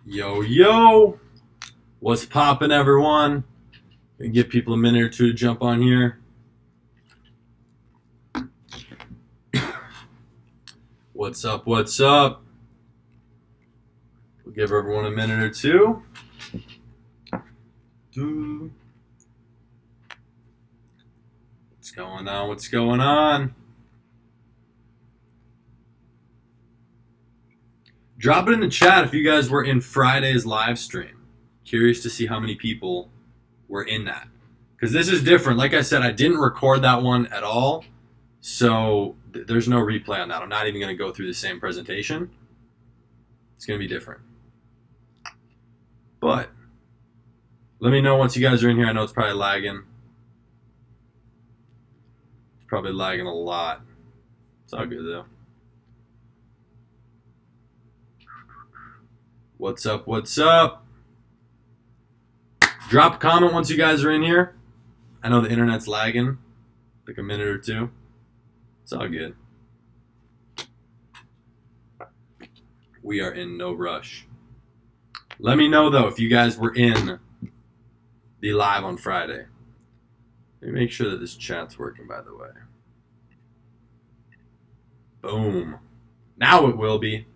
Yo, yo, what's poppin', everyone? Gonna give people a minute or two to jump on here. What's up, what's up? We'll give everyone a minute or two. What's going on, what's going on? Drop it in the chat if you guys were in Friday's live stream. Curious to see how many people were in that. Because this is different. Like I said, I didn't record that one at all. So there's no replay on that. I'm not even going to go through the same presentation. It's going to be different. But let me know once you guys are in here. I know it's probably lagging. It's probably lagging a lot. It's all good though. What's up? What's up? Drop a comment once you guys are in here. I know the internet's lagging, like a minute or two. It's all good. We are in no rush. Let me know though if you guys were in the live on Friday. Let me make sure that this chat's working, by the way. Boom. Now it will be.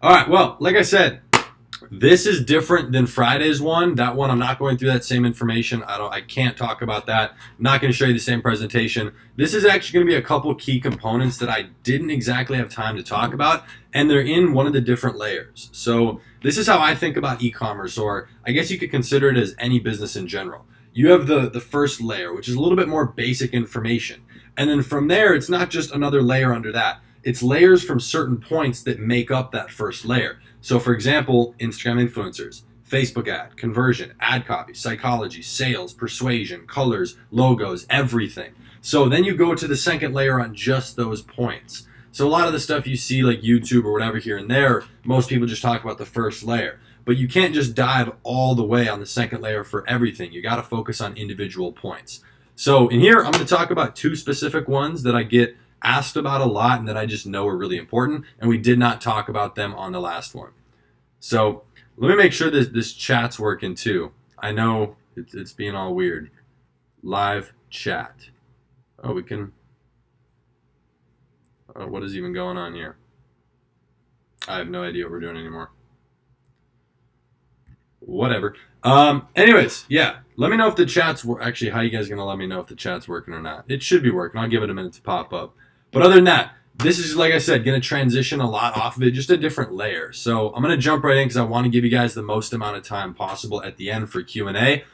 All right, well, like I said, this is different than Friday's one. That one, I'm not going through that same information. I can't talk about that. I'm not going to show you the same presentation. This is actually going to be a couple key components that I didn't exactly have time to talk about, and they're in one of the different layers. So this is how I think about e-commerce, or I guess you could consider it as any business in general. You have the first layer, which is a little bit more basic information. And then from there, it's not just another layer under that. It's layers from certain points that make up that first layer. So for example, Instagram influencers, Facebook ad, conversion, ad copy, psychology, sales, persuasion, colors, logos, everything. So then you go to the second layer on just those points. So a lot of the stuff you see like YouTube or whatever here and there, most people just talk about the first layer. But you can't just dive all the way on the second layer for everything. You got to focus on individual points. So in here, I'm going to talk about two specific ones that I get asked about a lot and that I just know are really important, and we did not talk about them on the last one. So let me make sure that this chat's working too. I know it's being all weird. Live chat. Oh, we can... what is even going on here? I have no idea what we're doing anymore. Whatever. Anyways, yeah. Let me know if the chat's actually, how you guys gonna let me know if the chat's working or not? It should be working. I'll give it a minute to pop up. But other than that, this is, like I said, gonna transition a lot off of it, just a different layer. So I'm gonna jump right in because I want to give you guys the most amount of time possible at the end for Q&A.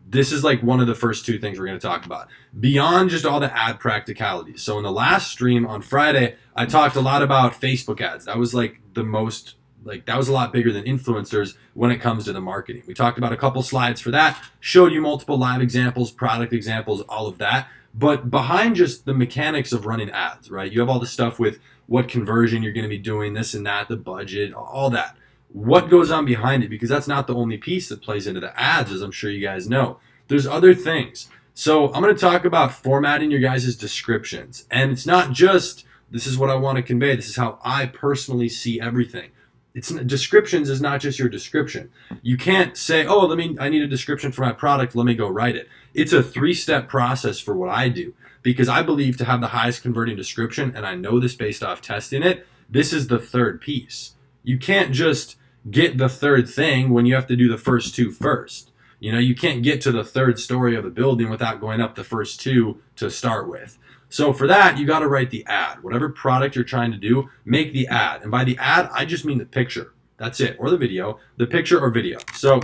This is like one of the first two things we're going to talk about. Beyond just all the ad practicalities. So in the last stream on Friday, I talked a lot about Facebook ads. That was like the most, that was a lot bigger than influencers when it comes to the marketing. We talked about a couple slides for that, showed you multiple live examples, product examples, all of that. But behind just the mechanics of running ads, right? You have all the stuff with what conversion you're going to be doing, this and that, the budget, all that. What goes on behind it? Because that's not the only piece that plays into the ads, as I'm sure you guys know. There's other things. So I'm going to talk about formatting your guys' descriptions. And it's not just, this is what I want to convey. This is how I personally see everything. Descriptions is not just your description. You can't say, oh, I need a description for my product. Let me go write it. It's a 3-step process for what I do, because I believe to have the highest converting description, and I know this based off testing it, this is the third piece. You can't just get the third thing when you have to do the first two first. You know, you can't get to the third story of a building without going up the first two to start with. So for that, you got to write the ad. Whatever product you're trying to do, make the ad. And by the ad, I just mean the picture. That's it. Or the video. The picture or video. So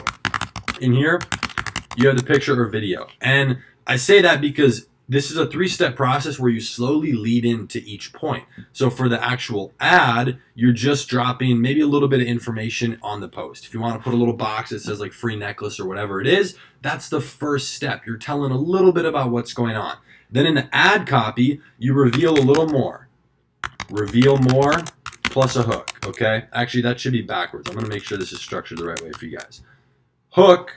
in here, you have the picture or video. And I say that because this is a 3-step process where you slowly lead into each point. So for the actual ad, you're just dropping maybe a little bit of information on the post. If you want to put a little box that says like free necklace or whatever it is, that's the first step. You're telling a little bit about what's going on. Then in the ad copy, you reveal a little more. Reveal more plus a hook, okay? Actually, that should be backwards. I'm going to make sure this is structured the right way for you guys. Hook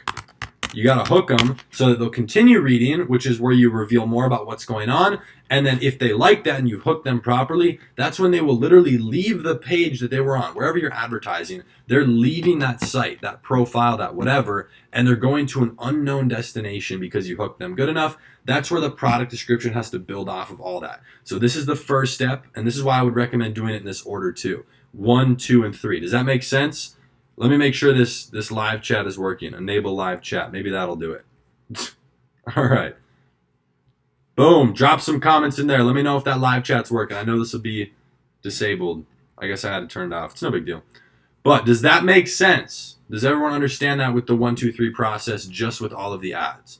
you got to hook them so that they'll continue reading, which is where you reveal more about what's going on. And then if they like that and you hook them properly, that's when they will literally leave the page that they were on. Wherever you're advertising, they're leaving that site, that profile, that whatever, and they're going to an unknown destination because you hooked them good enough. That's where the product description has to build off of all that. So this is the first step, and this is why I would recommend doing it in this order too. 1, 2, and 3. Does that make sense? Let me make sure this live chat is working. Enable live chat. Maybe that'll do it. All right. Boom. Drop some comments in there. Let me know if that live chat's working. I know this will be disabled. I guess I had it turned off. It's no big deal. But does that make sense? Does everyone understand that with the 1, 2, 3 process just with all of the ads?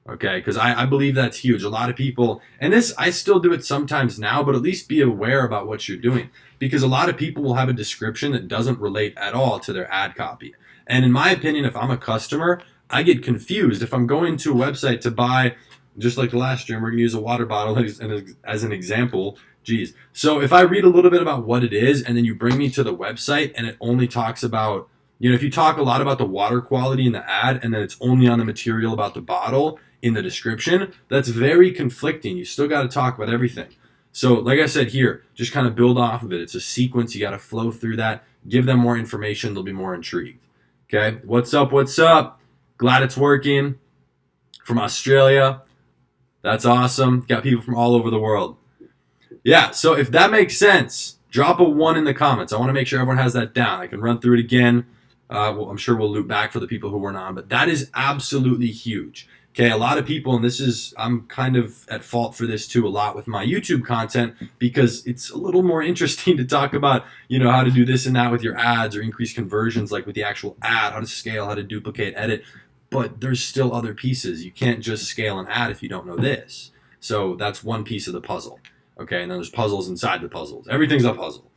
Okay, because I believe that's huge. A lot of people, and this, I still do it sometimes now, but at least be aware about what you're doing. Because a lot of people will have a description that doesn't relate at all to their ad copy. And in my opinion, if I'm a customer, I get confused. If I'm going to a website to buy, just like the last stream, we're going to use a water bottle as an example. Geez. So if I read a little bit about what it is, and then you bring me to the website, and it only talks about, if you talk a lot about the water quality in the ad, and then it's only on the material about the bottle in the description, that's very conflicting. You still got to talk about everything. So like I said here, just kind of build off of it. It's a sequence. You got to flow through that. Give them more information. They'll be more intrigued. Okay. What's up? What's up? Glad it's working. From Australia. That's awesome. Got people from all over the world. Yeah. So if that makes sense, drop a 1 in the comments. I want to make sure everyone has that down. I can run through it again. Well, I'm sure we'll loop back for the people who weren't on, but that is absolutely huge. Okay, a lot of people, and I'm kind of at fault for this too a lot with my YouTube content because it's a little more interesting to talk about, how to do this and that with your ads or increase conversions like with the actual ad, how to scale, how to duplicate, edit. But there's still other pieces. You can't just scale an ad if you don't know this. So that's one piece of the puzzle. Okay, and then there's puzzles inside the puzzles. Everything's a puzzle.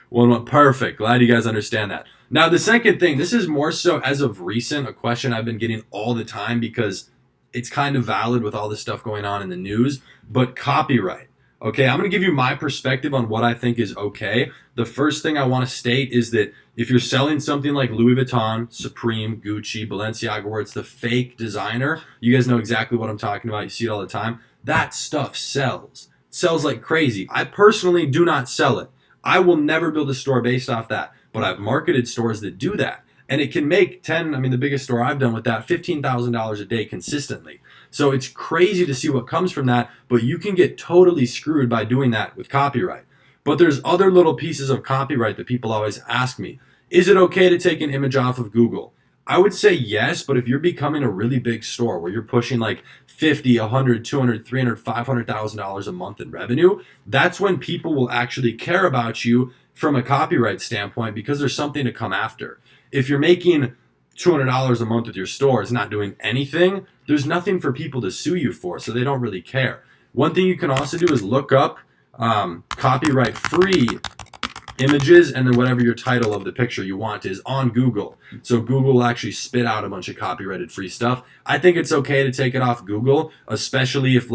One, perfect. Glad you guys understand that. Now, the second thing, this is more so as of recent, a question I've been getting all the time because it's kind of valid with all this stuff going on in the news, but copyright. Okay, I'm going to give you my perspective on what I think is okay. The first thing I want to state is that if you're selling something like Louis Vuitton, Supreme, Gucci, Balenciaga, where it's the fake designer, you guys know exactly what I'm talking about. You see it all the time. That stuff sells. It sells like crazy. I personally do not sell it. I will never build a store based off that. But I've marketed stores that do that. And it can make the biggest store I've done with that, $15,000 a day consistently. So it's crazy to see what comes from that, but you can get totally screwed by doing that with copyright. But there's other little pieces of copyright that people always ask me. Is it okay to take an image off of Google? I would say yes, but if you're becoming a really big store where you're pushing like $50, $100, $200, $300, $500,000 a month in revenue, that's when people will actually care about you from a copyright standpoint because there's something to come after. If you're making $200 a month with your store, it's not doing anything, there's nothing for people to sue you for, so they don't really care. One thing you can also do is look up copyright-free images, and then whatever your title of the picture you want is on Google. So Google will actually spit out a bunch of copyrighted free stuff. I think it's okay to take it off Google, especially if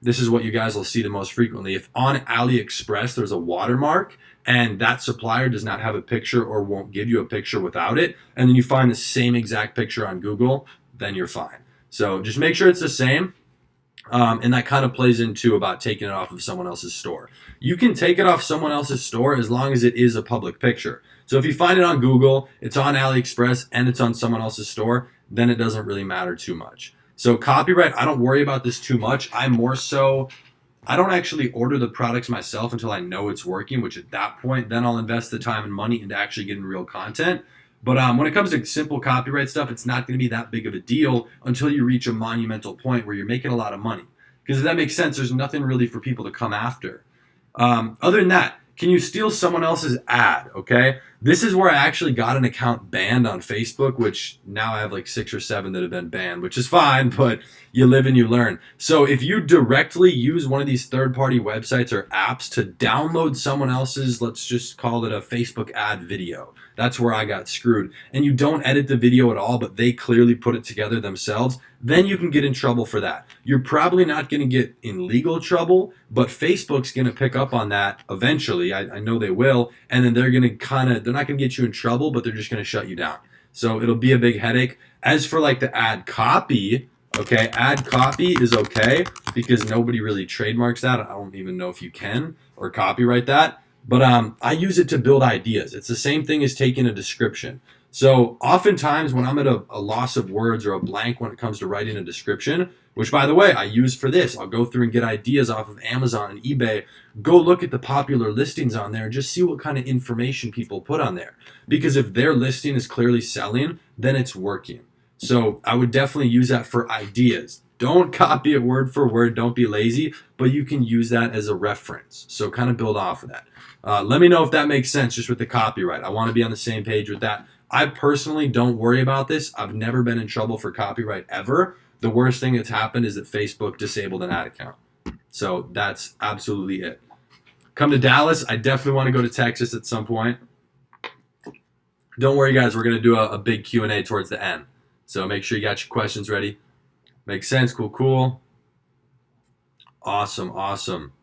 this is what you guys will see the most frequently. If on AliExpress there's a watermark and that supplier does not have a picture or won't give you a picture without it, and then you find the same exact picture on Google, then you're fine. So just make sure it's the same. And that kind of plays into about taking it off of someone else's store. You can take it off someone else's store as long as it is a public picture. So if you find it on Google, it's on AliExpress, and it's on someone else's store, then it doesn't really matter too much. So copyright, I don't worry about this too much. I don't actually order the products myself until I know it's working, which at that point, then I'll invest the time and money into actually getting real content. But when it comes to simple copyright stuff, it's not going to be that big of a deal until you reach a monumental point where you're making a lot of money. Because if that makes sense, there's nothing really for people to come after. Other than that, can you steal someone else's ad? Okay, this is where I actually got an account banned on Facebook, which now I have like 6 or 7 that have been banned, which is fine, but you live and you learn. So if you directly use one of these third-party websites or apps to download someone else's, let's just call it a Facebook ad video, that's where I got screwed, and you don't edit the video at all, but they clearly put it together themselves, then you can get in trouble for that. You're probably not going to get in legal trouble, but Facebook's going to pick up on that eventually. I know they will, and then they're not going to get you in trouble, but they're just going to shut you down. So it'll be a big headache. As for like the ad copy, okay, ad copy is okay because nobody really trademarks that. I don't even know if you can or copyright that. But I use it to build ideas. It's the same thing as taking a description. So oftentimes when I'm at a loss of words or a blank when it comes to writing a description, which by the way, I use for this, I'll go through and get ideas off of Amazon and eBay, go look at the popular listings on there and just see what kind of information people put on there. Because if their listing is clearly selling, then it's working. So I would definitely use that for ideas. Don't copy it word for word, don't be lazy, but you can use that as a reference. So kind of build off of that. Let me know if that makes sense just with the copyright. I want to be on the same page with that. I personally don't worry about this. I've never been in trouble for copyright ever. The worst thing that's happened is that Facebook disabled an ad account. So that's absolutely it. Come to Dallas. I definitely want to go to Texas at some point. Don't worry, guys. We're going to do a big Q&A towards the end. So make sure you got your questions ready. Makes sense. Cool. Awesome.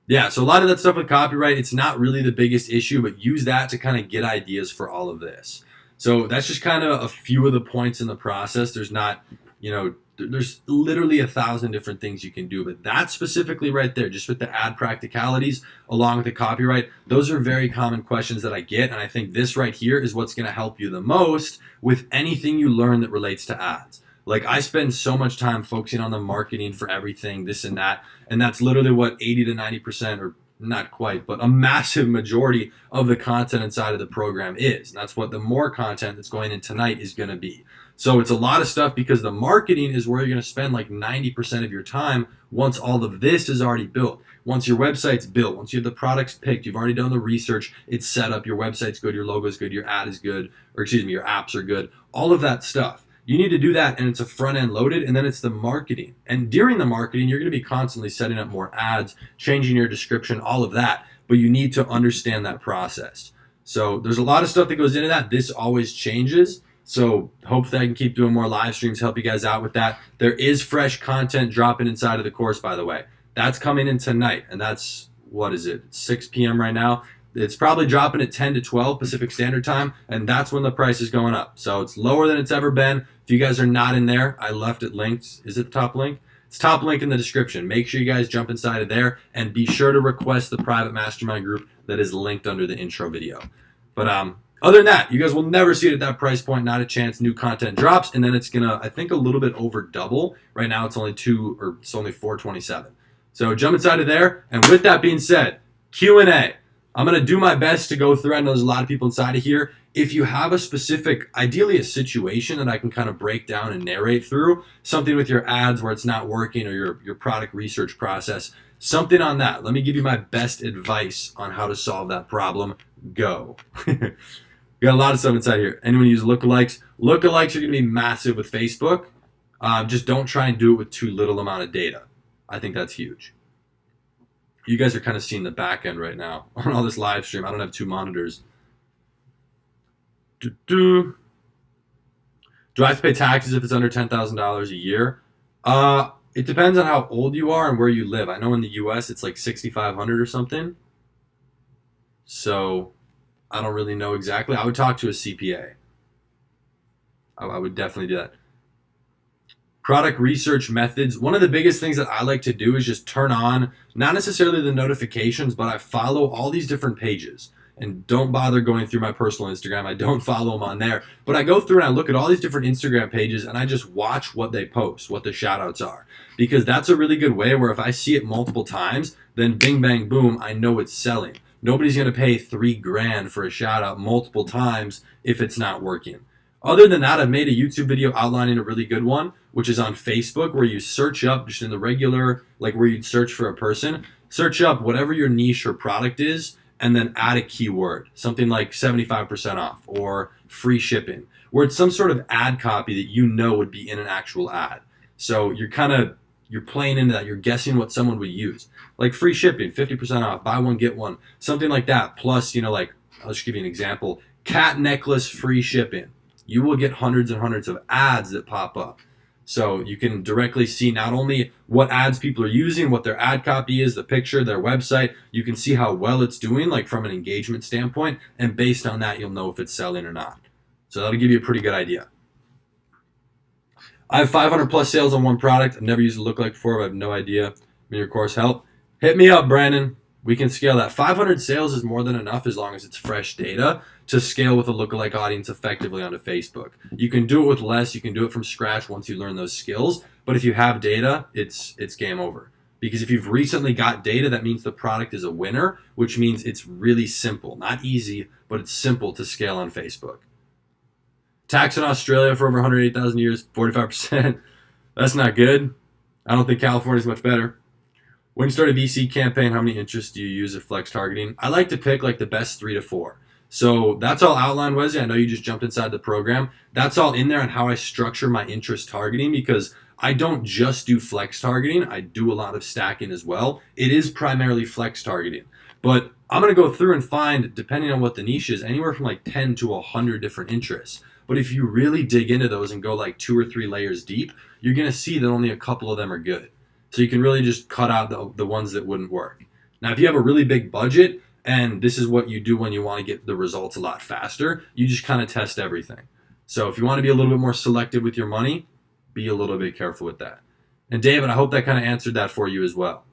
Yeah, so a lot of that stuff with copyright, it's not really the biggest issue, but use that to kind of get ideas for all of this. So that's just kind of a few of the points in the process. There's not, there's literally 1,000 different things you can do, but that specifically right there, just with the ad practicalities along with the copyright, those are very common questions that I get, and I think this right here is what's going to help you the most with anything you learn that relates to ads. Like I spend so much time focusing on the marketing for everything, this and that, and that's literally what 80 to 90%, or not quite, but a massive majority of the content inside of the program is. And that's what the more content that's going in tonight is going to be. So it's a lot of stuff because the marketing is where you're going to spend like 90% of your time once all of this is already built. Once your website's built, once you have the products picked, you've already done the research, it's set up, your website's good, your logo's good, your ad is good, or excuse me, your apps are good, all of that stuff. You need to do that, and it's a front end loaded, and then it's the marketing. And during the marketing, you're going to be constantly setting up more ads, changing your description, all of that. But you need to understand that process. So there's a lot of stuff that goes into that. This always changes. So hopefully I can keep doing more live streams, help you guys out with that. There is fresh content dropping inside of the course, by the way. That's coming in tonight, and that's, what is it, 6 p.m. right now. It's probably dropping at 10 to 12 Pacific Standard Time, and that's when the price is going up. So it's lower than it's ever been. If you guys are not in there, I left it linked. Is it the top link? It's top link in the description. Make sure you guys jump inside of there, and be sure to request the private mastermind group that is linked under the intro video. But other than that, you guys will never see it at that price point. Not a chance. New content drops, and then it's gonna, I think, a little bit over double. Right now, it's only $427. So jump inside of there. And with that being said, Q&A. I'm going to do my best to go through. I know there's a lot of people inside of here. If you have a specific, ideally a situation that I can kind of break down and narrate through, something with your ads where it's not working, or your product research process, something on that. Let me give you my best advice on how to solve that problem. Go. We got a lot of stuff inside here. Anyone use lookalikes? Lookalikes are going to be massive with Facebook. Just don't try and do it with too little amount of data. I think that's huge. You guys are kind of seeing the back end right now on all this live stream. I don't have 2 monitors. Do I have to pay taxes if it's under $10,000 a year? It depends on how old you are and where you live. I know in the U.S. it's like $6,500 or something. So I don't really know exactly. I would talk to a CPA. I would definitely do that. Product research methods. One of the biggest things that I like to do is just turn on, not necessarily the notifications, but I follow all these different pages. And don't bother going through my personal Instagram. I don't follow them on there. But I go through and I look at all these different Instagram pages and I just watch what they post, what the shout outs are. Because that's a really good way where if I see it multiple times, then bing, bang, boom, I know it's selling. Nobody's going to pay $3,000 for a shout out multiple times if it's not working. Other than that, I've made a YouTube video outlining a really good one, which is on Facebook, where you search up just in the regular, like where you'd search for a person, search up whatever your niche or product is, and then add a keyword, something like 75% off or free shipping, where it's some sort of ad copy that you know would be in an actual ad. So you're playing into that. You're guessing what someone would use, like free shipping, 50% off, buy one, get one, something like that. Plus, like, I'll just give you an example, cat necklace, free shipping. You will get hundreds and hundreds of ads that pop up. So you can directly see not only what ads people are using, what their ad copy is, the picture, their website. You can see how well it's doing, like from an engagement standpoint. And based on that, you'll know if it's selling or not. So that'll give you a pretty good idea. I have 500 plus sales on one product. I've never used a lookalike before, but I have no idea. I'm in your course help. Hit me up, Brandon. We can scale that. 500 sales is more than enough as long as it's fresh data to scale with a lookalike audience effectively onto Facebook. You can do it with less. You can do it from scratch once you learn those skills. But if you have data, it's game over. Because if you've recently got data, that means the product is a winner, which means it's really simple. Not easy, but it's simple to scale on Facebook. Tax in Australia for over 108,000 years, 45%. That's not good. I don't think California's much better. When you start a VC campaign, how many interests do you use at flex targeting? I like to pick like the best 3 to 4. So that's all outlined, Wesley. I know you just jumped inside the program. That's all in there on how I structure my interest targeting, because I don't just do flex targeting. I do a lot of stacking as well. It is primarily flex targeting. But I'm going to go through and find, depending on what the niche is, anywhere from like 10 to 100 different interests. But if you really dig into those and go like 2 or 3 layers deep, you're going to see that only a couple of them are good. So you can really just cut out the ones that wouldn't work. Now, if you have a really big budget, and this is what you do when you want to get the results a lot faster, you just kind of test everything. So if you want to be a little bit more selective with your money, be a little bit careful with that. And David, I hope that kind of answered that for you as well.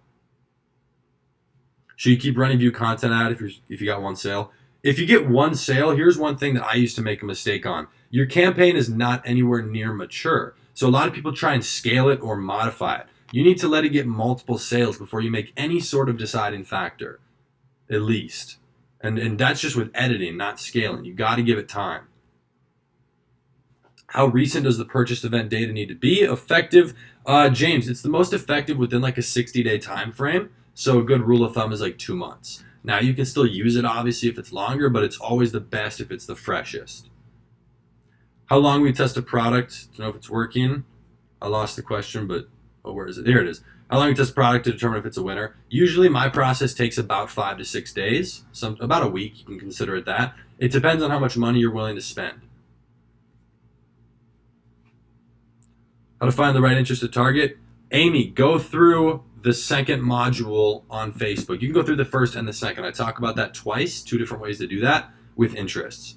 Should you keep running view content ad if you got one sale? If you get one sale, here's one thing that I used to make a mistake on. Your campaign is not anywhere near mature. So a lot of people try and scale it or modify it. You need to let it get multiple sales before you make any sort of deciding factor, at least. And that's just with editing, not scaling. You got to give it time. How recent does the purchase event data need to be? Effective, James, it's the most effective within like a 60-day time frame. So a good rule of thumb is like 2 months. Now you can still use it obviously if it's longer, but it's always the best if it's the freshest. How long we test a product to know if it's working? I lost the question, but where is it? Here it is. How long we test a product to determine if it's a winner? Usually my process takes about 5 to 6 days, about a week. You can consider it that. It depends on how much money you're willing to spend. How to find the right interest to target? Amy, go through the second module on Facebook. You can go through the first and the second. I talk about that twice, 2 different ways to do that with interests.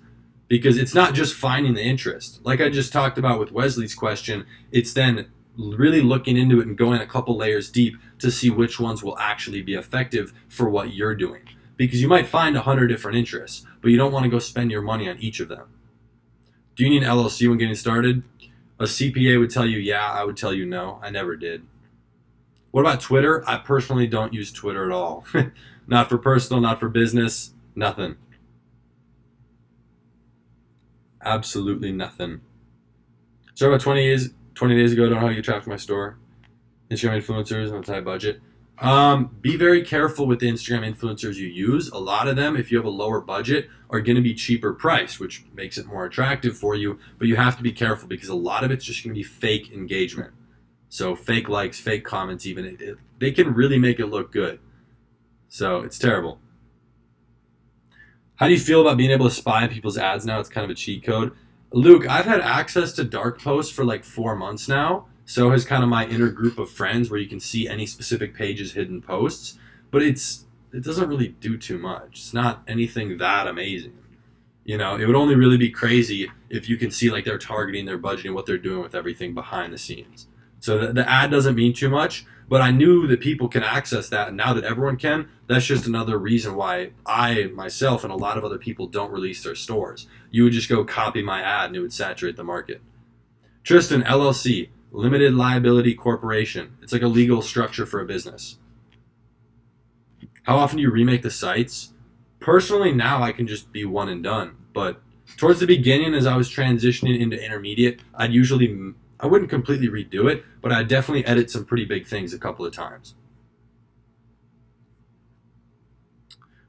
Because it's not just finding the interest. Like I just talked about with Wesley's question, it's then really looking into it and going a couple layers deep to see which ones will actually be effective for what you're doing. Because you might find 100 different interests, but you don't want to go spend your money on each of them. Do you need an LLC when getting started? A CPA would tell you yeah, I would tell you no. I never did. What about Twitter? I personally don't use Twitter at all. Not for personal, not for business, nothing. Absolutely nothing. So about 20 days ago, I don't know how to get traffic to my store. Instagram influencers on a tight budget. Be very careful with the Instagram influencers you use. A lot of them, if you have a lower budget, are going to be cheaper priced, which makes it more attractive for you. But you have to be careful because a lot of it's just going to be fake engagement. So fake likes, fake comments even. They can really make it look good. So it's terrible. How do you feel about being able to spy on people's ads now? It's kind of a cheat code. Luke, I've had access to dark posts for like 4 months now. So has kind of my inner group of friends where you can see any specific page's hidden posts. But it doesn't really do too much. It's not anything that amazing. You know, it would only really be crazy if you can see like they're targeting their budgeting, what they're doing with everything behind the scenes. So the ad doesn't mean too much, but I knew that people can access that, and now that everyone can, that's just another reason why I, myself, and a lot of other people don't release their stores. You would just go copy my ad, and it would saturate the market. Tristan, LLC, Limited Liability Corporation. It's like a legal structure for a business. How often do you remake the sites? Personally, now I can just be one and done, but towards the beginning, as I was transitioning into intermediate, I wouldn't completely redo it, but I'd definitely edit some pretty big things a couple of times.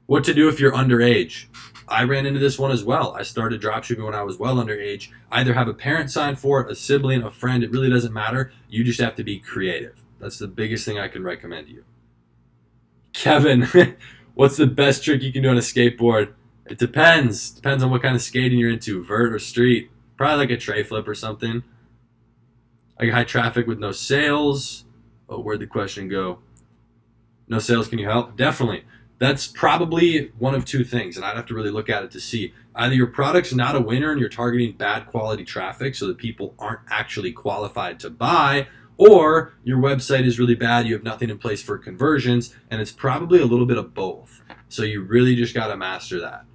What to do if you're underage? I ran into this one as well. I started dropshipping when I was well underage. Either have a parent sign for it, a sibling, a friend. It really doesn't matter. You just have to be creative. That's the biggest thing I can recommend you. Kevin, what's the best trick you can do on a skateboard? It depends. Depends on what kind of skating you're into, vert or street. Probably like a tray flip or something. Like high traffic with no sales. Oh, where'd the question go? No sales, can you help? Definitely. That's probably one of two things, and I'd have to really look at it to see. Either your product's not a winner and you're targeting bad quality traffic so that people aren't actually qualified to buy, or your website is really bad, you have nothing in place for conversions, and it's probably a little bit of both. So you really just got to master that.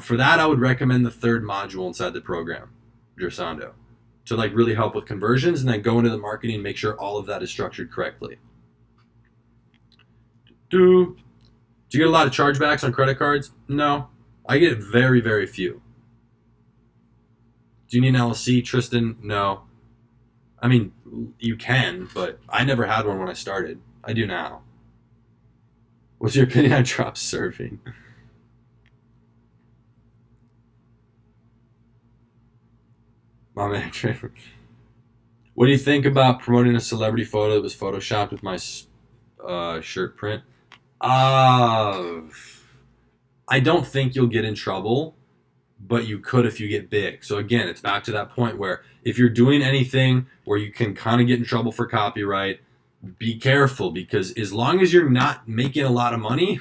For that, I would recommend the third module inside the program, Gersando, to like really help with conversions, and then go into the marketing and make sure all of that is structured correctly. Do you get a lot of chargebacks on credit cards? No. I get very, very few. Do you need an LLC, Tristan? No. I mean, you can, but I never had one when I started. I do now. What's your opinion on drop surfing? My man, Trevor. What do you think about promoting a celebrity photo that was photoshopped with my shirt print? Uh, I don't think you'll get in trouble, but you could if you get big. So again, it's back to that point where if you're doing anything where you can kind of get in trouble for copyright, be careful, because as long as you're not making a lot of money,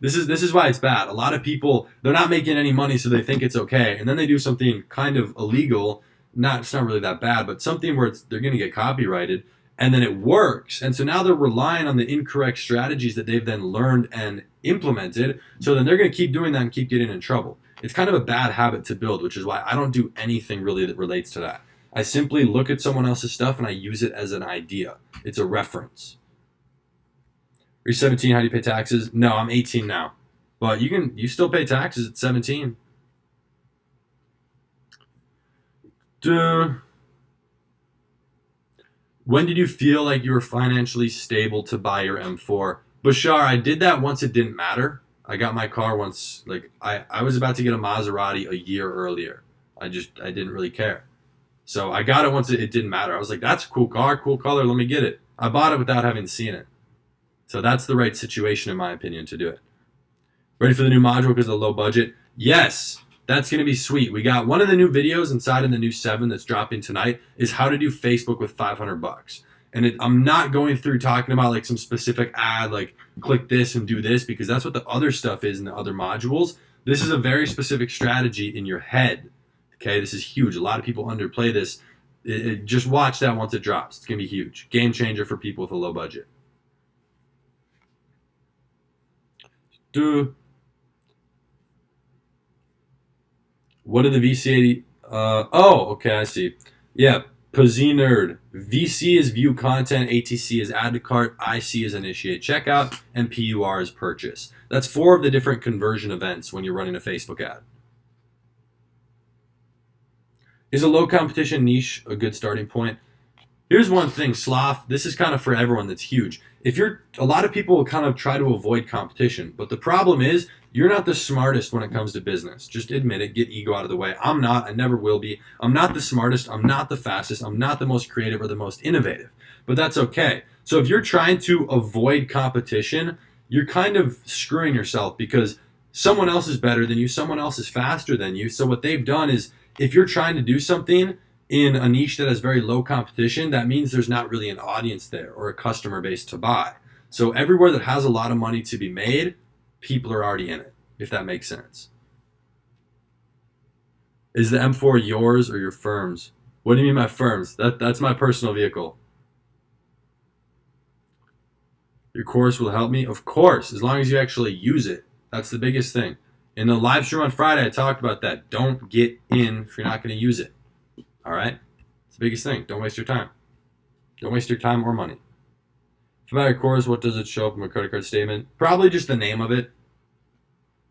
this is why it's bad. A lot of people, they're not making any money, so they think it's okay, and then they do something kind of illegal. It's not really that bad, but something where they're going to get copyrighted, and then it works. And so now they're relying on the incorrect strategies that they've then learned and implemented. So then they're going to keep doing that and keep getting in trouble. It's kind of a bad habit to build, which is why I don't do anything really that relates to that. I simply look at someone else's stuff and I use it as an idea. It's a reference. You're 17, how do you pay taxes? No, I'm 18 now. But you still pay taxes at 17. Duh. When did you feel like you were financially stable to buy your M4? Bashar, I did that once it didn't matter. I got my car once, like I was about to get a Maserati a year earlier. I didn't really care. So I got it once it didn't matter. I was like, that's a cool car, cool color, let me get it. I bought it without having seen it. So that's the right situation, in my opinion, to do it. Ready for the new module because of the low budget? Yes, that's going to be sweet. We got one of the new videos inside in the new 7 that's dropping tonight is how to do Facebook with $500. And I'm not going through talking about like some specific ad, like click this and do this, because that's what the other stuff is in the other modules. This is a very specific strategy in your head. Okay, this is huge. A lot of people underplay this. Just watch that once it drops. It's going to be huge. Game changer for people with a low budget. What did the VC80? Okay, I see. Yeah, Pazzi Nerd. VC is view content, ATC is add to cart, IC is initiate checkout, and PUR is purchase. That's 4 of the different conversion events when you're running a Facebook ad. Is a low competition niche a good starting point? Here's one thing, Sloth. This is kind of for everyone that's huge. A lot of people will kind of try to avoid competition, but the problem is you're not the smartest when it comes to business. Just admit it, get ego out of the way. I'm not, I never will be. I'm not the smartest, I'm not the fastest, I'm not the most creative or the most innovative, but that's okay. So if you're trying to avoid competition, you're kind of screwing yourself because someone else is better than you, someone else is faster than you. So what they've done is if you're trying to do something in a niche that has very low competition, that means there's not really an audience there or a customer base to buy. So everywhere that has a lot of money to be made, people are already in it, if that makes sense. Is the M4 yours or your firm's? What do you mean my firm's? That's my personal vehicle. Your course will help me? Of course, as long as you actually use it. That's the biggest thing. In the live stream on Friday, I talked about that. Don't get in if you're not going to use it. All right? It's the biggest thing. Don't waste your time. Don't waste your time or money. If I buy a course, what does it show up in my credit card statement? Probably just the name of it.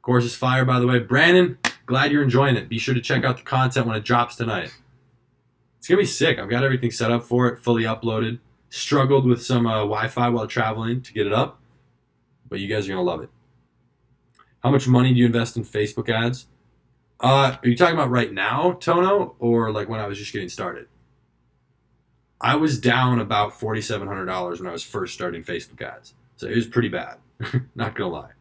Course is fire, by the way. Brandon, glad you're enjoying it. Be sure to check out the content when it drops tonight. It's going to be sick. I've got everything set up for it, fully uploaded. Struggled with some Wi-Fi while traveling to get it up. But you guys are going to love it. How much money do you invest in Facebook ads? Are you talking about right now, Tono, or like when I was just getting started? I was down about $4,700 when I was first starting Facebook ads. So it was pretty bad. Not going to lie.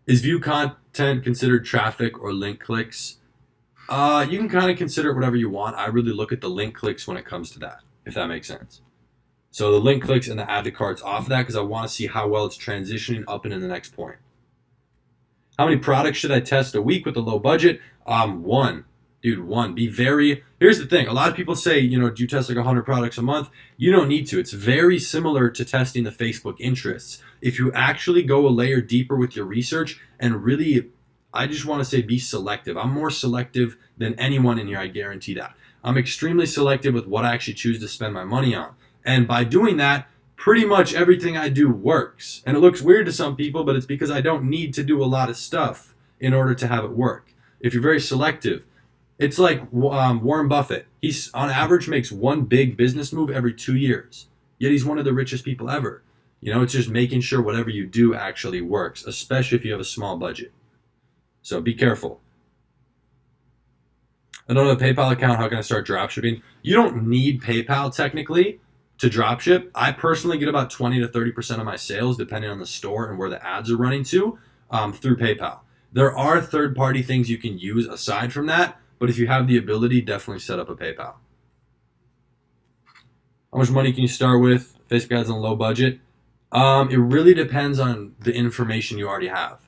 Is view content considered traffic or link clicks? You can kind of consider it whatever you want. I really look at the link clicks when it comes to that, if that makes sense. So the link clicks and the add to cart's off of that because I want to see how well it's transitioning up into the next point. How many products should I test a week with a low budget? One. Dude, one. Here's the thing. A lot of people say, do you test like 100 products a month? You don't need to. It's very similar to testing the Facebook interests. If you actually go a layer deeper with your research and really, I just want to say be selective. I'm more selective than anyone in here. I guarantee that. I'm extremely selective with what I actually choose to spend my money on. And by doing that, pretty much everything I do works. And it looks weird to some people, but it's because I don't need to do a lot of stuff in order to have it work. If you're very selective, it's like Warren Buffett. He's on average makes one big business move every 2 years. Yet he's one of the richest people ever. It's just making sure whatever you do actually works, especially if you have a small budget. So be careful. I don't have a PayPal account. How can I start dropshipping? You don't need PayPal technically to dropship. I personally get about 20 to 30% of my sales, depending on the store and where the ads are running to, through PayPal. There are third-party things you can use aside from that, but if you have the ability, definitely set up a PayPal. How much money can you start with? Facebook ads on a low budget. It really depends on the information you already have.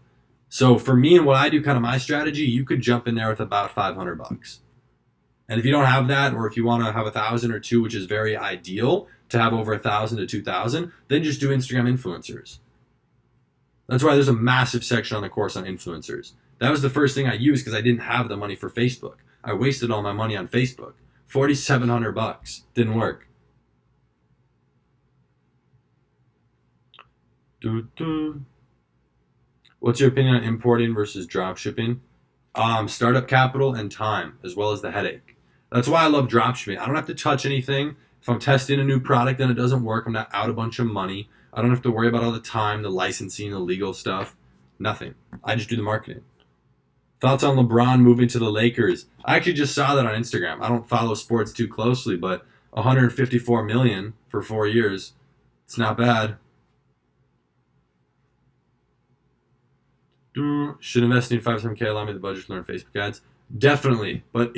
So for me and what I do, kind of my strategy, you could jump in there with about $500. And if you don't have that, or if you want to have 1,000 or 2, which is very ideal to have over 1,000 to 2,000, then just do Instagram influencers. That's why there's a massive section on the course on influencers. That was the first thing I used because I didn't have the money for Facebook. I wasted all my money on Facebook. $4,700 didn't work. What's your opinion on importing versus drop shipping? Startup capital and time, as well as the headache. That's why I love drop shipping. I don't have to touch anything. If I'm testing a new product and it doesn't work, I'm not out a bunch of money. I don't have to worry about all the time, the licensing, the legal stuff. Nothing. I just do the marketing. Thoughts on LeBron moving to the Lakers? I actually just saw that on Instagram. I don't follow sports too closely, but $154 million for 4 years. It's not bad. Should investing in 5-7K allow me the budget to learn Facebook ads? Definitely. But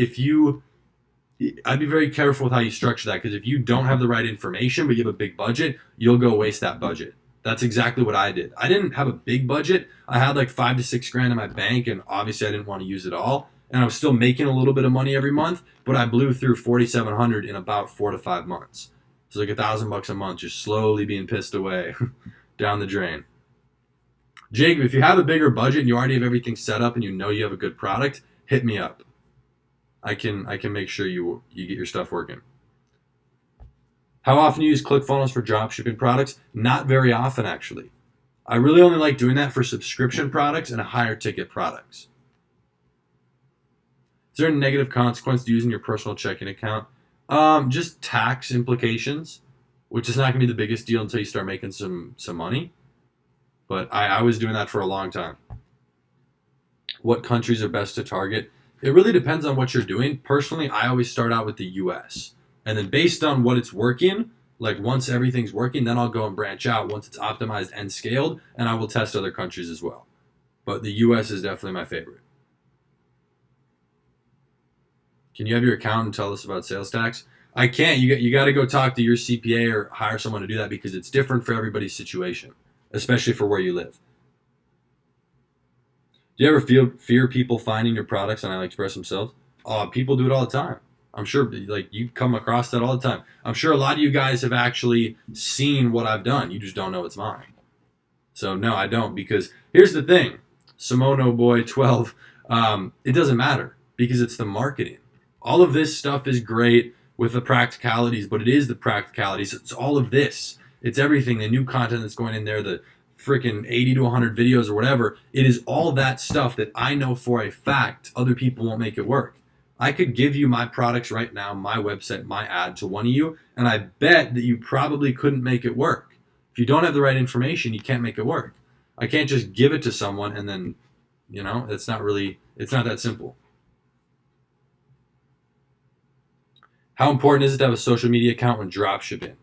I'd be very careful with how you structure that, because if you don't have the right information but you have a big budget, you'll go waste that budget. That's exactly what I did. I didn't have a big budget. I had like $5 to $6 grand in my bank, and obviously I didn't want to use it all. And I was still making a little bit of money every month, but I blew through $4,700 in about 4 to 5 months. So like $1,000 a month just slowly being pissed away down the drain. Jacob, if you have a bigger budget and you already have everything set up and you know you have a good product, hit me up. I can make sure you get your stuff working. How often do you use ClickFunnels for dropshipping products? Not very often, actually. I really only like doing that for subscription products and higher ticket products. Is there a negative consequence to using your personal checking account? Just tax implications, which is not going to be the biggest deal until you start making some money. But I was doing that for a long time. What countries are best to target? It really depends on what you're doing. Personally, I always start out with the US. And then based on what it's working, like once everything's working, then I'll go and branch out once it's optimized and scaled, and I will test other countries as well. But the US is definitely my favorite. Can you have your accountant tell us about sales tax? I can't. You got to go talk to your CPA or hire someone to do that, because it's different for everybody's situation, especially for where you live. Do you ever fear people finding your products on AliExpress themselves? People do it all the time. I'm sure like you come across that all the time. I'm sure a lot of you guys have actually seen what I've done. You just don't know it's mine. So no, I don't, because here's the thing. Simono Boy 12, it doesn't matter because it's the marketing. All of this stuff is great with the practicalities, but it is the practicalities. It's all of this. It's everything, the new content that's going in there, the freaking 80 to 100 videos or whatever. It is all that stuff that I know for a fact other people won't make it work. I could give you my products right now, my website, my ad to one of you, and I bet that you probably couldn't make it work. If you don't have the right information, you can't make it work. I can't just give it to someone and then, it's not that simple. How important is it to have a social media account when drop shipping?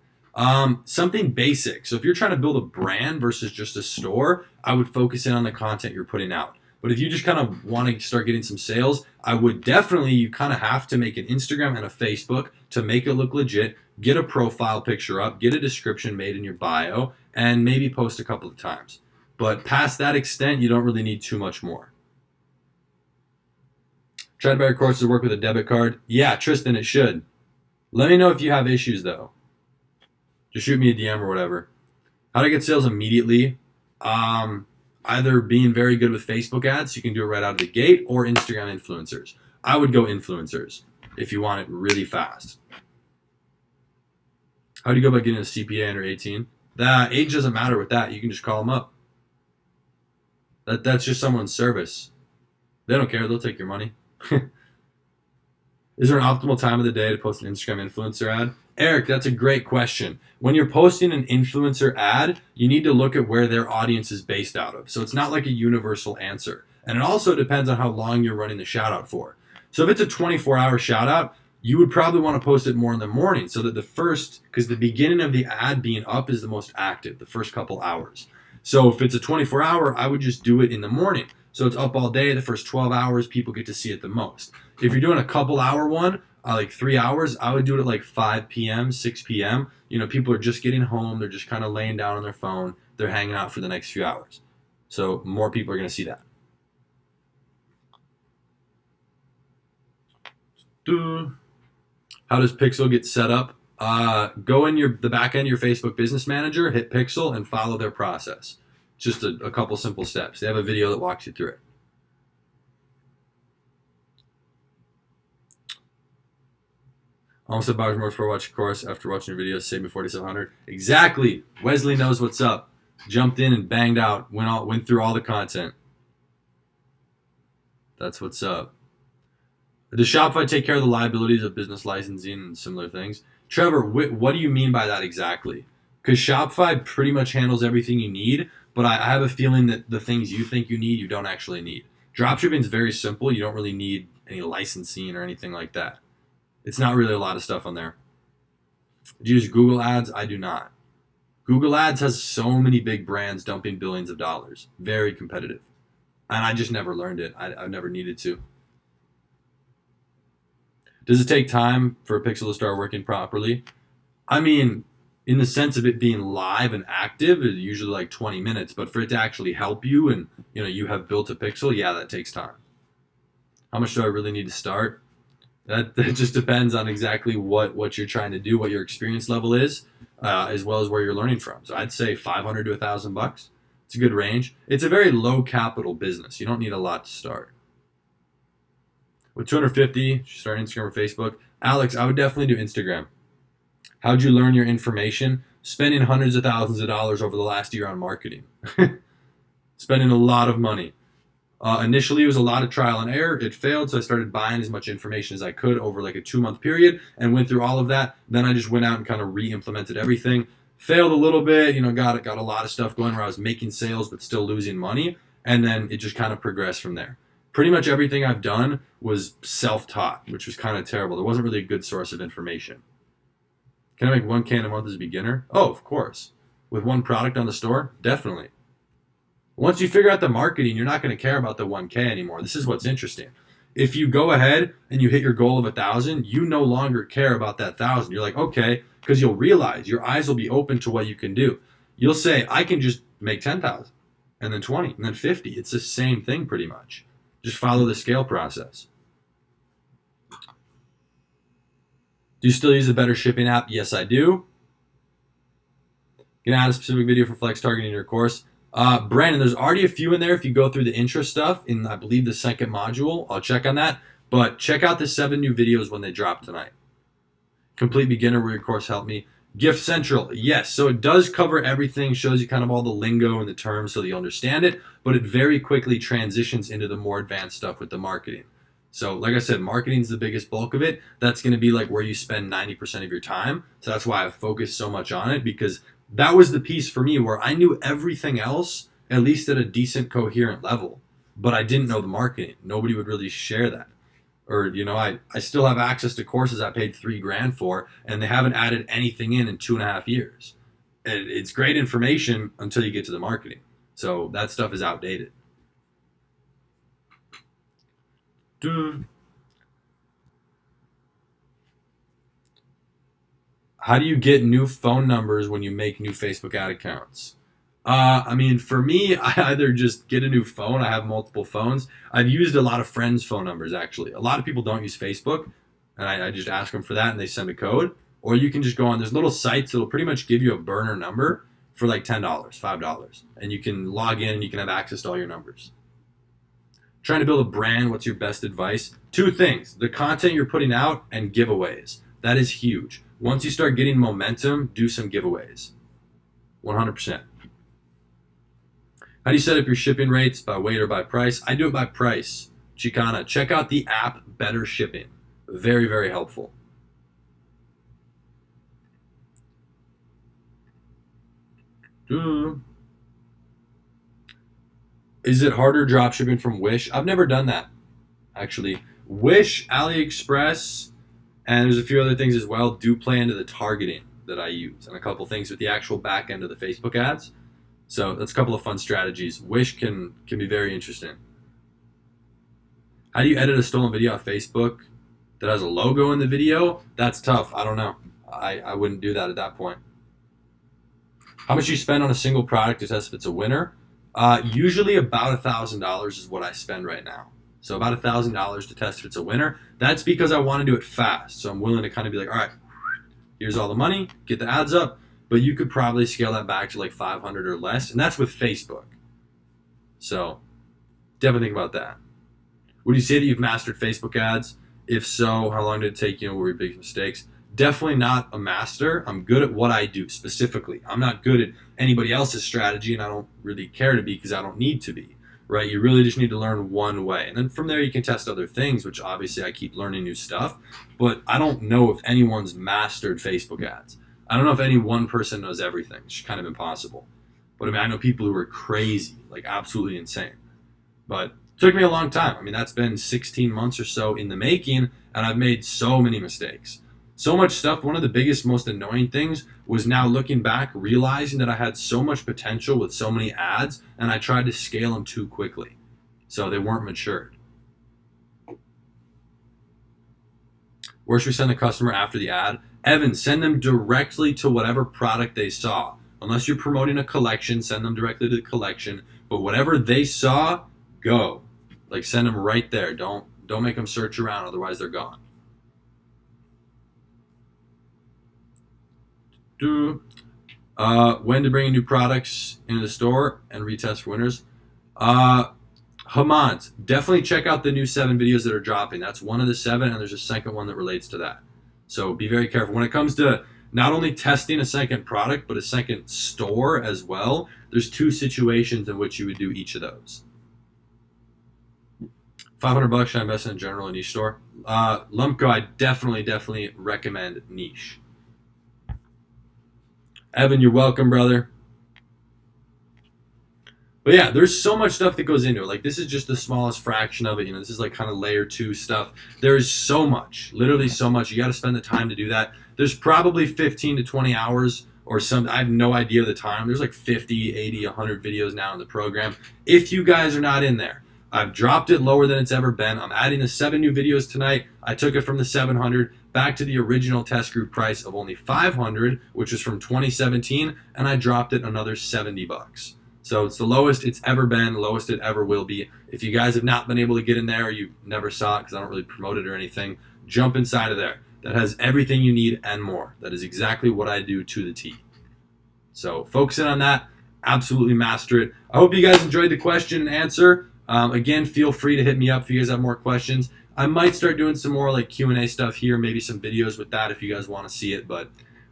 Something basic. So if you're trying to build a brand versus just a store, I would focus in on the content you're putting out. But if you just kind of want to start getting some sales, you kind of have to make an Instagram and a Facebook to make it look legit. get a profile picture up, get a description made in your bio, and maybe post a couple of times. But past that extent, you don't really need too much more. Try to buy your courses work with a debit card? Yeah, Tristan, it should. Let me know if you have issues, though. Just shoot me a DM or whatever. How to get sales immediately? Either being very good with Facebook ads, so you can do it right out of the gate, or Instagram influencers. I would go influencers if you want it really fast. How do you go about getting a CPA under 18? That age doesn't matter with that. You can just call them up. That's just someone's service. They don't care. They'll take your money. Is there an optimal time of the day to post an Instagram influencer ad? Eric, that's a great question. When you're posting an influencer ad, you need to look at where their audience is based out of. So it's not like a universal answer. And it also depends on how long you're running the shout out for. So if it's a 24-hour shout out, you would probably want to post it more in the morning so that because the beginning of the ad being up is the most active, the first couple hours. So if it's a 24-hour, I would just do it in the morning. So it's up all day. The first 12 hours, people get to see it the most. If you're doing a couple hour one, like 3 hours, I would do it at like 5 p.m., 6 p.m. People are just getting home. They're just kind of laying down on their phone. They're hanging out for the next few hours. So more people are going to see that. How does Pixel get set up? Go in the back end of your Facebook Business Manager, hit Pixel, and follow their process. Just a couple simple steps. They have a video that walks you through it. Almost said buyer's remorse before watching course. After watching your videos, save me $4,700. Exactly. Wesley knows what's up. Jumped in and banged out. Went through all the content. That's what's up. Does Shopify take care of the liabilities of business licensing and similar things? Trevor, what do you mean by that exactly? Because Shopify pretty much handles everything you need, but I have a feeling that the things you think you need, you don't actually need. Dropshipping is very simple. You don't really need any licensing or anything like that. It's not really a lot of stuff on there. Do you use Google Ads? I do not. Google Ads has so many big brands dumping billions of dollars. Very competitive. And I just never learned it. I've never needed to. Does it take time for a pixel to start working properly? I mean, in the sense of it being live and active, it's usually like 20 minutes. But for it to actually help you and you have built a pixel, yeah, that takes time. How much do I really need to start? That just depends on exactly what you're trying to do, what your experience level is, as well as where you're learning from. So I'd say $500 to $1,000. It's a good range. It's a very low capital business. You don't need a lot to start. With 250, start Instagram or Facebook. Alex, I would definitely do Instagram. How'd you learn your information? Spending hundreds of thousands of dollars over the last year on marketing. Spending a lot of money. Initially, it was a lot of trial and error. It failed, so I started buying as much information as I could over like a 2-month period and went through all of that. Then I just went out and kind of re-implemented everything. Failed a little bit, got a lot of stuff going where I was making sales but still losing money, and then it just kind of progressed from there. Pretty much everything I've done was self-taught, which was kind of terrible. There wasn't really a good source of information. Can I make $1,000 a month as a beginner? Oh, of course. With one product on the store? Definitely. Once you figure out the marketing, you're not going to care about the $1,000 anymore. This is what's interesting. If you go ahead and you hit your goal of 1,000, you no longer care about that 1,000. You're like, okay, because you'll realize your eyes will be open to what you can do. You'll say, I can just make 10,000 and then 20 and then 50. It's the same thing pretty much. Just follow the scale process. Do you still use a better shipping app? Yes, I do. Can I add a specific video for flex targeting in your course? Brandon, there's already a few in there if you go through the intro stuff in, I believe, the second module. I'll check on that. But check out the 7 new videos when they drop tonight. Complete Beginner, where your course helped me. Gift Central, yes. So it does cover everything, shows you kind of all the lingo and the terms so that you understand it, but it very quickly transitions into the more advanced stuff with the marketing. So like I said, marketing's the biggest bulk of it. That's going to be like where you spend 90% of your time. So that's why I've focused so much on it, because that was the piece for me where I knew everything else, at least at a decent, coherent level, but I didn't know the marketing. Nobody would really share that. Or, I still have access to courses I paid $3,000 for, and they haven't added anything in 2.5 years. It's great information until you get to the marketing. So that stuff is outdated. How do you get new phone numbers when you make new Facebook ad accounts? I mean, for me, I either just get a new phone. I have multiple phones. I've used a lot of friends' phone numbers, actually. A lot of people don't use Facebook, and I just ask them for that, and they send a code. Or you can just go on, there's little sites that'll pretty much give you a burner number for like $10, $5, and you can log in and you can have access to all your numbers. Trying to build a brand, what's your best advice? Two things: the content you're putting out and giveaways. That is huge. Once you start getting momentum, do some giveaways. 100%. How do you set up your shipping rates? By weight or by price? I do it by price. Chicana, check out the app Better Shipping. Very, very helpful. Is it harder drop shipping from Wish? I've never done that, actually. Wish, AliExpress, and there's a few other things as well, do play into the targeting that I use, and a couple things with the actual back end of the Facebook ads. So that's a couple of fun strategies. Wish can be very interesting. How do you edit a stolen video off Facebook that has a logo in the video? That's tough. I don't know. I wouldn't do that at that point. How much you spend on a single product to test if it's a winner? Usually about $1,000 is what I spend right now. So about $1,000 to test if it's a winner. That's because I want to do it fast. So I'm willing to kind of be like, all right, here's all the money, get the ads up. But you could probably scale that back to like 500 or less, and that's with Facebook. So definitely think about that. Would you say that you've mastered Facebook ads? If so, how long did it take you and what were your biggest mistakes? Definitely not a master. I'm good at what I do specifically. I'm not good at anybody else's strategy, and I don't really care to be because I don't need to be, right? You really just need to learn one way. And then from there, you can test other things, which obviously I keep learning new stuff. But I don't know if anyone's mastered Facebook ads. I don't know if any one person knows everything. It's kind of impossible. But I mean, I know people who are crazy, like absolutely insane. But it took me a long time. I mean, that's been 16 months or so in the making, and I've made so many mistakes. So much stuff. One of the biggest, most annoying things was now looking back, realizing that I had so much potential with so many ads, and I tried to scale them too quickly. So they weren't matured. Where should we send the customer after the ad? Evan, send them directly to whatever product they saw. Unless you're promoting a collection, send them directly to the collection. But whatever they saw, go. Like send them right there. Don't make them search around, otherwise they're gone. When to bring new products into the store and retest for winners? Hamant, definitely check out the new 7 videos that are dropping. That's one of the 7, and there's a second one that relates to that. So be very careful. When it comes to not only testing a second product, but a second store as well, there's 2 situations in which you would do each of those. $500 should I invest in a general or niche store? Lumpco, I definitely recommend niche. Evan, you're welcome, brother. But yeah, there's so much stuff that goes into it. Like, this is just the smallest fraction of it. You know, this is like kind of layer 2 stuff. There is so much, literally so much. You got to spend the time to do that. There's probably 15 to 20 hours or some, I have no idea the time. There's like 50, 80, 100 videos now in the program. If you guys are not in there, I've dropped it lower than it's ever been. I'm adding the 7 new videos tonight. I took it from the 700 back to the original test group price of only 500, which was from 2017, and I dropped it another $70. So it's the lowest it's ever been, lowest it ever will be. If you guys have not been able to get in there, or you never saw it because I don't really promote it or anything, jump inside of there. That has everything you need and more. That is exactly what I do to the T. So focus in on that. Absolutely master it. I hope you guys enjoyed the question and answer. Again, feel free to hit me up if you guys have more questions. I might start doing some more like Q&A stuff here, maybe some videos with that if you guys want to see it. But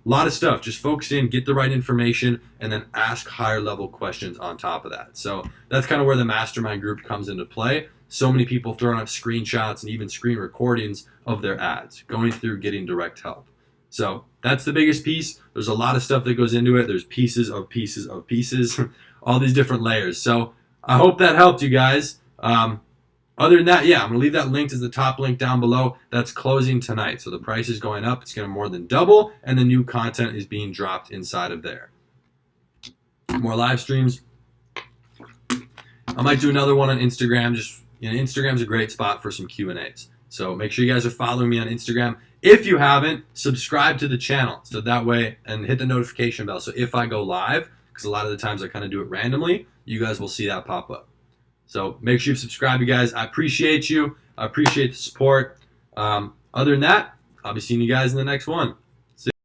a lot of stuff. Just focus in, get the right information, and then ask higher level questions on top of that. So that's kind of where the mastermind group comes into play. So many people throwing up screenshots and even screen recordings of their ads, going through getting direct help. So that's the biggest piece. There's a lot of stuff that goes into it. There's pieces of pieces of pieces, all these different layers. So I hope that helped you guys. Other than that, yeah, I'm going to leave that linked as the top link down below. That's closing tonight. So the price is going up. It's going to more than double, and the new content is being dropped inside of there. More live streams. I might do another one on Instagram. Just, Instagram's a great spot for some Q&As. So make sure you guys are following me on Instagram. If you haven't, subscribe to the channel so that way, and hit the notification bell. So if I go live, because a lot of the times I kind of do it randomly, you guys will see that pop up. So make sure you subscribe, you guys. I appreciate you. I appreciate the support. Other than that, I'll be seeing you guys in the next one.